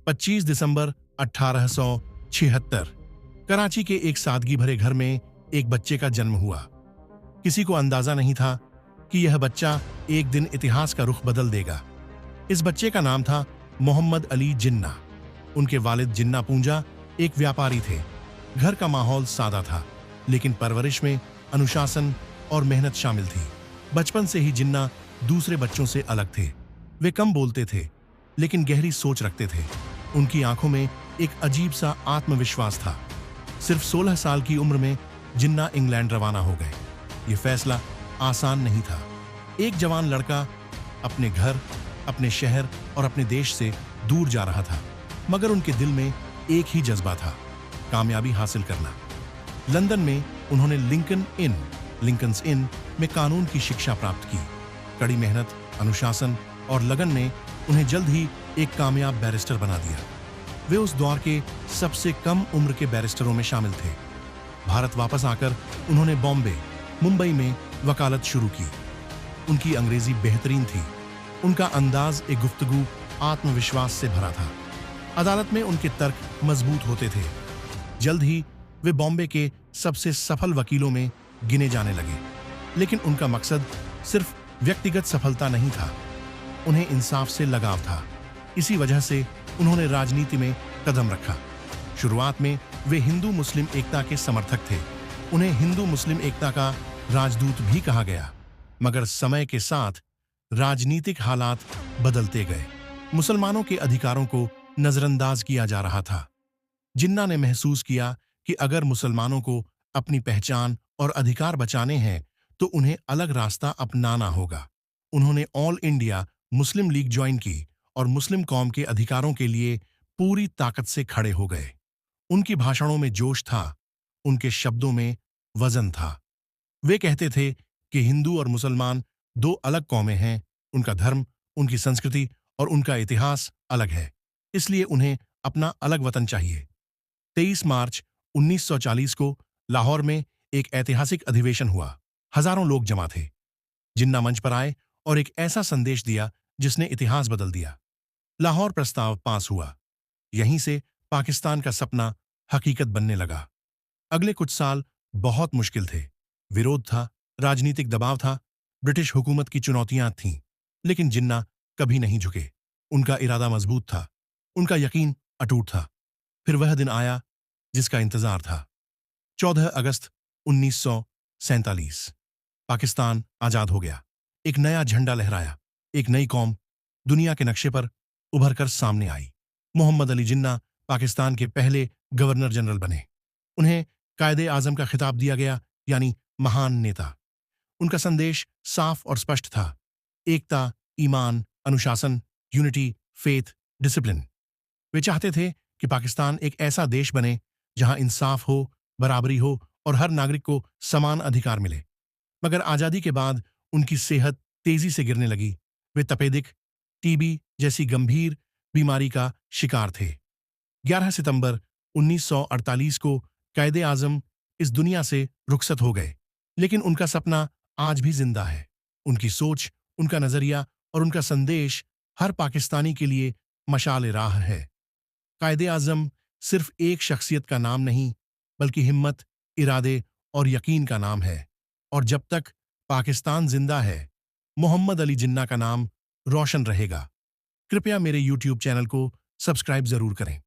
25 दिसंबर 1876 कराची के एक सादगी भरे घर में एक बच्चे का जन्म हुआ। किसी को अंदाजा नहीं था कि यह बच्चा एक दिन इतिहास का रुख बदल देगा। इस बच्चे का नाम था मोहम्मद अली जिन्ना। उनके वालिद जिन्ना पूंजा एक व्यापारी थे। घर का माहौल सादा था, लेकिन परवरिश में अनुशासन और मेहनत शामिल थी। बचपन से ही जिन्ना दूसरे बच्चों से अलग थे। वे कम बोलते थे, लेकिन गहरी सोच रखते थे। उनकी आंखों में एक अजीब सा आत्मविश्वास था। सिर्फ 16 साल की उम्र में जिन्ना इंग्लैंड रवाना हो गए। ये फैसला आसान नहीं था। एक जवान लड़का अपने घर, अपने शहर और अपने देश से दूर जा रहा था, मगर उनके दिल में एक ही जज्बा था, कामयाबी हासिल करना। लंदन में उन्होंने लिंकन्स इन में कानून की शिक्षा प्राप्त की। कड़ी मेहनत, अनुशासन और लगन ने उन्हें जल्द ही एक कामयाब बैरिस्टर बना दिया। वे उस दौर के सबसे कम उम्र के बैरिस्टरों में शामिल थे। भारत वापस आकर उन्होंने बॉम्बे, मुंबई में वकालत शुरू की। उनकी अंग्रेजी बेहतरीन थी। उनका अंदाज एक गुफ्तगू आत्मविश्वास से भरा था। अदालत में उनके तर्क मजबूत होते थे। जल्द ही वे बॉम्बे के सबसे सफल वकीलों में गिने जाने लगे। लेकिन उनका मकसद सिर्फ व्यक्तिगत सफलता नहीं था, उन्हें इंसाफ से लगाव था। इसी वजह से उन्होंने राजनीति में कदम रखा। शुरुआत में वे हिंदू मुस्लिम एकता के समर्थक थे। उन्हें हिंदू मुस्लिम एकता का राजदूत भी कहा गया। मगर समय के साथ राजनीतिक हालात बदलते गए। मुसलमानों के अधिकारों को नजरअंदाज किया जा रहा था। जिन्ना ने महसूस किया कि अगर मुसलमानों को अपनी पहचान और अधिकार बचाने हैं तो उन्हें अलग रास्ता अपनाना होगा। उन्होंने all India Muslim league join की और मुस्लिम कौम के अधिकारों के लिए पूरी ताकत से खड़े हो गए। उनकी भाषणों में जोश था, उनके शब्दों में वजन था। वे कहते थे कि हिंदू और मुसलमान दो अलग कौमें हैं, उनका धर्म, उनकी संस्कृति और उनका इतिहास अलग है, इसलिए उन्हें अपना अलग वतन चाहिए। 23 मार्च 1940 को लाहौर में एक ऐतिहासिक अधिवेशन हुआ। हजारों लोग जमा थे। जिन्ना मंच पर आए और एक ऐसा संदेश दिया जिसने इतिहास बदल दिया। लाहौर प्रस्ताव पास हुआ। यहीं से पाकिस्तान का सपना हकीकत बनने लगा। अगले कुछ साल बहुत मुश्किल थे। विरोध था, राजनीतिक दबाव था, ब्रिटिश हुकूमत की चुनौतियां थीं, लेकिन जिन्ना कभी नहीं झुके। उनका इरादा मजबूत था, उनका यकीन अटूट था। फिर वह दिन आया जिसका इंतजार था। 14 अगस्त 1947 पाकिस्तान आजाद हो गया। एक नया झंडा लहराया, एक नई कौम दुनिया के नक्शे पर उभर कर सामने आई। मोहम्मद अली जिन्ना पाकिस्तान के पहले गवर्नर जनरल बने। उन्हें कायदे आजम का खिताब दिया गया, यानी महान नेता। उनका संदेश साफ और स्पष्ट था, एकता, ईमान, अनुशासन, यूनिटी, फेथ, डिसिप्लिन। वे चाहते थे कि पाकिस्तान एक ऐसा देश बने जहां इंसाफ हो, बराबरी हो और हर नागरिक को समान अधिकार मिले। मगर आजादी के बाद उनकी सेहत तेजी से गिरने लगी। वे तपेदिक, टीबी जैसी गंभीर बीमारी का शिकार थे। 11 सितंबर 1948 को कायदे आजम इस दुनिया से रुखसत हो गए, लेकिन उनका सपना आज भी जिंदा है। उनकी सोच, उनका नजरिया और उनका संदेश हर पाकिस्तानी के लिए मशाल राह है। कायदे आजम सिर्फ एक शख्सियत का नाम नहीं, बल्कि हिम्मत, इरादे और यकीन का नाम है। और जब तक पाकिस्तान जिंदा है, मोहम्मद अली जिन्ना का नाम रोशन रहेगा। कृपया मेरे YouTube चैनल को सब्सक्राइब जरूर करें।